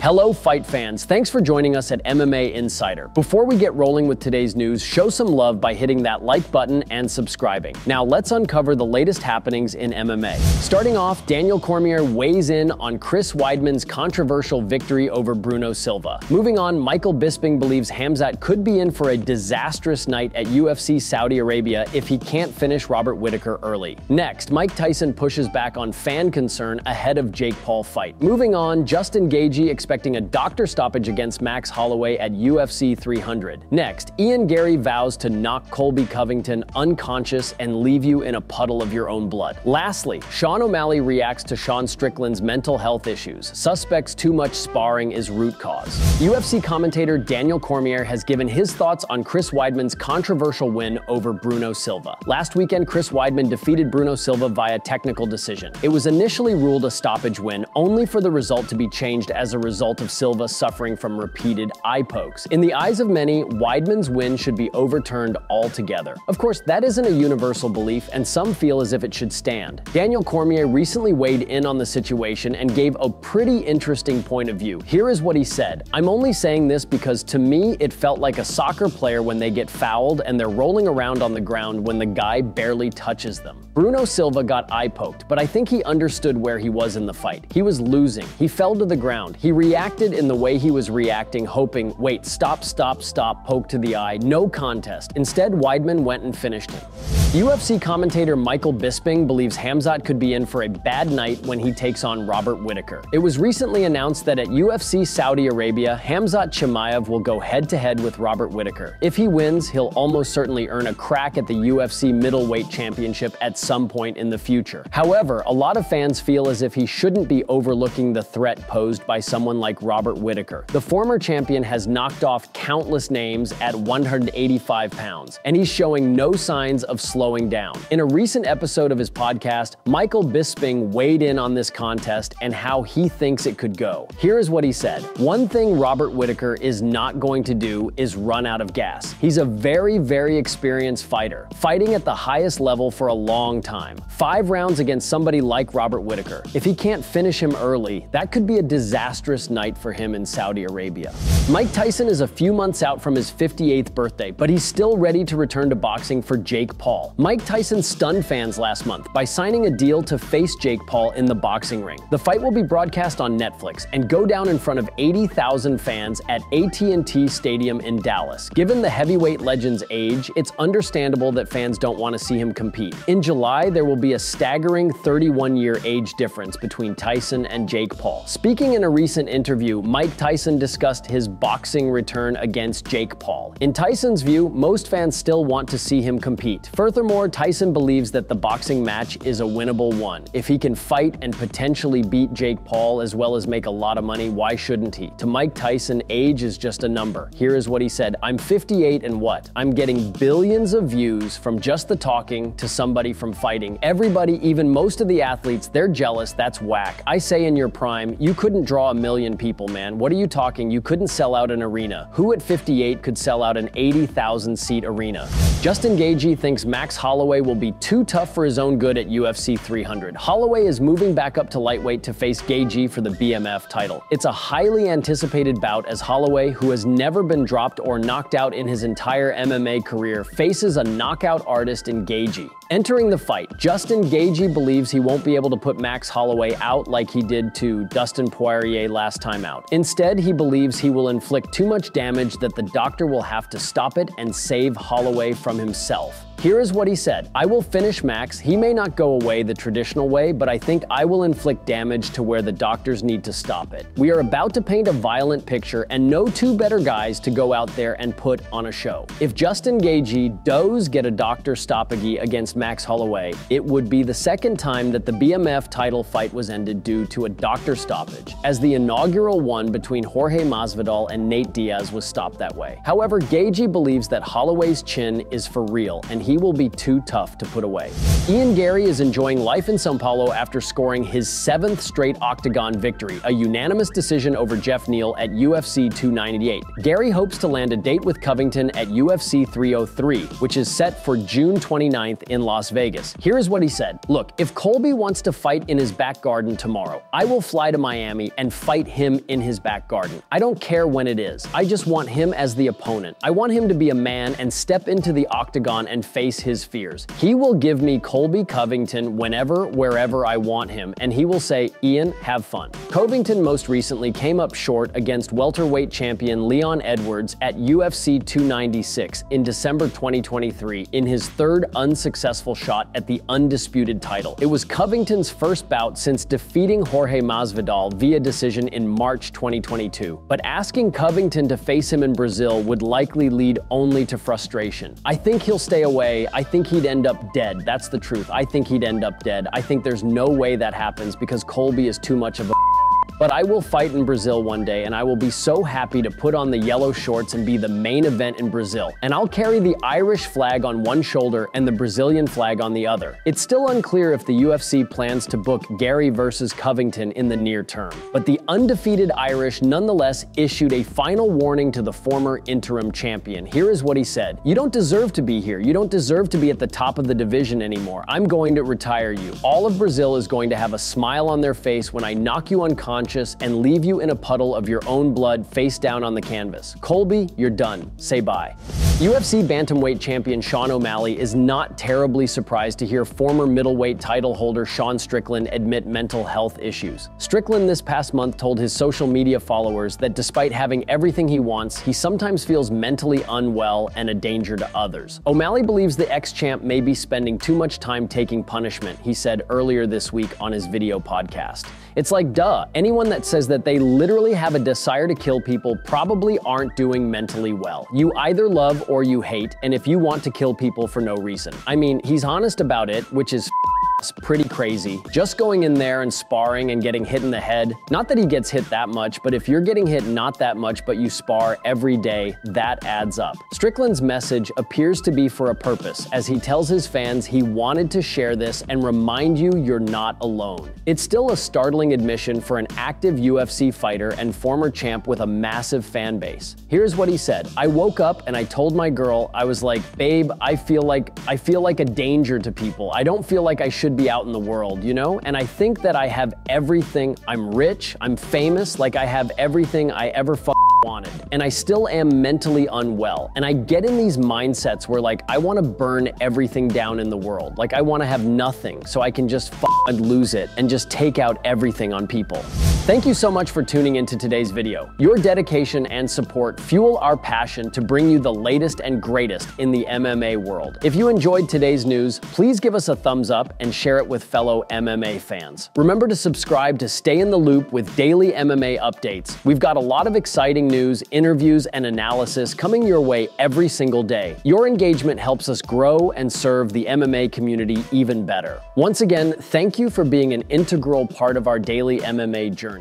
Hello fight fans, thanks for joining us at MMA Insider. Before we get rolling with today's news, show some love by hitting that like button and subscribing. Now let's uncover the latest happenings in MMA. Starting off, Daniel Cormier weighs in on Chris Weidman's controversial victory over Bruno Silva. Moving on, Michael Bisping believes Khamzat could be in for a disastrous night at UFC Saudi Arabia if he can't finish Robert Whittaker early. Next, Mike Tyson pushes back on fan concern ahead of Jake Paul fight. Moving on, Justin Gaethje expecting a doctor stoppage against Max Holloway at UFC 300. Next, Gary vows to knock Colby Covington unconscious and leave you in a puddle of your own blood. Lastly, Sean O'Malley reacts to Sean Strickland's mental health issues. Suspects too much sparring is root cause. UFC commentator Daniel Cormier has given his thoughts on Chris Weidman's controversial win over Bruno Silva. Last weekend, Chris Weidman defeated Bruno Silva via technical decision. It was initially ruled a stoppage win, only for the result to be changed as a result of Silva suffering from repeated eye pokes. In the eyes of many, Weidman's win should be overturned altogether. Of course, that isn't a universal belief, and some feel as if it should stand. Daniel Cormier recently weighed in on the situation and gave a pretty interesting point of view. Here is what he said: "I'm only saying this because to me it felt like a soccer player when they get fouled and they're rolling around on the ground when the guy barely touches them. Bruno Silva got eye poked, but I think he understood where he was in the fight. He was losing. He fell to the ground. He reacted in the way he was reacting, hoping, wait, stop, poke to the eye, no contest. Instead, Weidman went and finished him." UFC commentator Michael Bisping believes Khamzat could be in for a bad night when he takes on Robert Whittaker. It was recently announced that at UFC Saudi Arabia, Khamzat Chimaev will go head-to-head with Robert Whittaker. If he wins, he'll almost certainly earn a crack at the UFC middleweight championship at some point in the future. However, a lot of fans feel as if he shouldn't be overlooking the threat posed by someone like Robert Whittaker. The former champion has knocked off countless names at 185 pounds, and he's showing no signs of slowing down. In a recent episode of his podcast, Michael Bisping weighed in on this contest and how he thinks it could go. Here is what he said: "One thing Robert Whittaker is not going to do is run out of gas. He's a very experienced fighter, fighting at the highest level for a long time. 5 rounds against somebody like Robert Whittaker. If he can't finish him early, that could be a disastrous night for him in Saudi Arabia." Mike Tyson is a few months out from his 58th birthday, but he's still ready to return to boxing for Jake Paul. Mike Tyson stunned fans last month by signing a deal to face Jake Paul in the boxing ring. The fight will be broadcast on Netflix and go down in front of 80,000 fans at AT&T Stadium in Dallas. Given the heavyweight legend's age, it's understandable that fans don't want to see him compete. In July, there will be a staggering 31-year age difference between Tyson and Jake Paul. Speaking in a recent interview, Mike Tyson discussed his boxing return against Jake Paul. In Tyson's view, most fans still want to see him compete. Furthermore, Tyson believes that the boxing match is a winnable one. If he can fight and potentially beat Jake Paul as well as make a lot of money, why shouldn't he? To Mike Tyson, age is just a number. Here is what he said: "I'm 58 and what? I'm getting billions of views from just the talking to somebody from fighting. Everybody, even most of the athletes, they're jealous. That's whack. I say in your prime, you couldn't draw 1 million people, man. What are you talking? You couldn't sell out an arena. Who at 58 could sell out an 80,000-seat arena?" Justin Gaethje thinks Max Holloway will be too tough for his own good at UFC 300. Holloway is moving back up to lightweight to face Gaethje for the BMF title. It's a highly anticipated bout as Holloway, who has never been dropped or knocked out in his entire MMA career, faces a knockout artist in Gaethje. Entering the fight, Justin Gaethje believes he won't be able to put Max Holloway out like he did to Dustin Poirier last time out. Instead, he believes he will inflict too much damage that the doctor will have to stop it and save Holloway from himself. Here is what he said: "I will finish Max. He may not go away the traditional way, but I think I will inflict damage to where the doctors need to stop it. We are about to paint a violent picture and no two better guys to go out there and put on a show. If Justin Gaethje does get a doctor stoppage against Max Holloway, it would be the second time that the BMF title fight was ended due to a doctor stoppage, as the inaugural one between Jorge Masvidal and Nate Diaz was stopped that way. However, Gaethje believes that Holloway's chin is for real, and he will be too tough to put away. Ian Garry is enjoying life in São Paulo after scoring his 7th straight octagon victory, a unanimous decision over Jeff Neal at UFC 298. Garry hopes to land a date with Covington at UFC 303, which is set for June 29th in Las Vegas. Here is what he said. Look, if Colby wants to fight in his back garden tomorrow, I will fly to Miami and fight him in his back garden. I don't care when it is. I just want him as the opponent. I want him to be a man and step into the octagon and face his fears. He will give me Colby Covington whenever, wherever I want him, and he will say, Ian, have fun. Covington most recently came up short against welterweight champion Leon Edwards at UFC 296 in December 2023 in his 3rd unsuccessful shot at the undisputed title. It was Covington's first bout since defeating Jorge Masvidal via decision in March 2022. But asking Covington to face him in Brazil would likely lead only to frustration. I think he'll stay away. I think he'd end up dead. That's the truth. I think he'd end up dead. I think there's no way that happens because Colby is too much of a but I will fight in Brazil one day, and I will be so happy to put on the yellow shorts and be the main event in Brazil. And I'll carry the Irish flag on one shoulder and the Brazilian flag on the other. It's still unclear if the UFC plans to book Garry versus Covington in the near term, but the undefeated Irish nonetheless issued a final warning to the former interim champion. Here is what he said. You don't deserve to be here. You don't deserve to be at the top of the division anymore. I'm going to retire you. All of Brazil is going to have a smile on their face when I knock you unconscious and leave you in a puddle of your own blood face down on the canvas. Colby, you're done. Say bye. UFC bantamweight champion Sean O'Malley is not terribly surprised to hear former middleweight title holder Sean Strickland admit mental health issues. Strickland this past month told his social media followers that despite having everything he wants, he sometimes feels mentally unwell and a danger to others. O'Malley believes the ex-champ may be spending too much time taking punishment, he said earlier this week on his video podcast. It's like, duh, anyone that says that they literally have a desire to kill people probably aren't doing mentally well. You either love or you hate, and if you want to kill people for no reason. I mean, he's honest about it, which is pretty crazy. Just going in there and sparring and getting hit in the head. Not that he gets hit that much, but if you're getting hit not that much but you spar every day, that adds up. Strickland's message appears to be for a purpose, as he tells his fans he wanted to share this and remind you you're not alone. It's still a startling admission for an active UFC fighter and former champ with a massive fan base. Here's what he said. I woke up and I told my girl, I was like, babe, I feel like a danger to people. I don't feel like I should be out in the world, you know? And I think that I have everything. I'm rich, I'm famous, like I have everything I ever wanted. And I still am mentally unwell. And I get in these mindsets where like, I want to burn everything down in the world. Like I want to have nothing so I can just lose it and just take out everything on people. Thank you so much for tuning into today's video. Your dedication and support fuel our passion to bring you the latest and greatest in the MMA world. If you enjoyed today's news, please give us a thumbs up and share it with fellow MMA fans. Remember to subscribe to stay in the loop with daily MMA updates. We've got a lot of exciting news, interviews, and analysis coming your way every single day. Your engagement helps us grow and serve the MMA community even better. Once again, thank you for being an integral part of our daily MMA journey.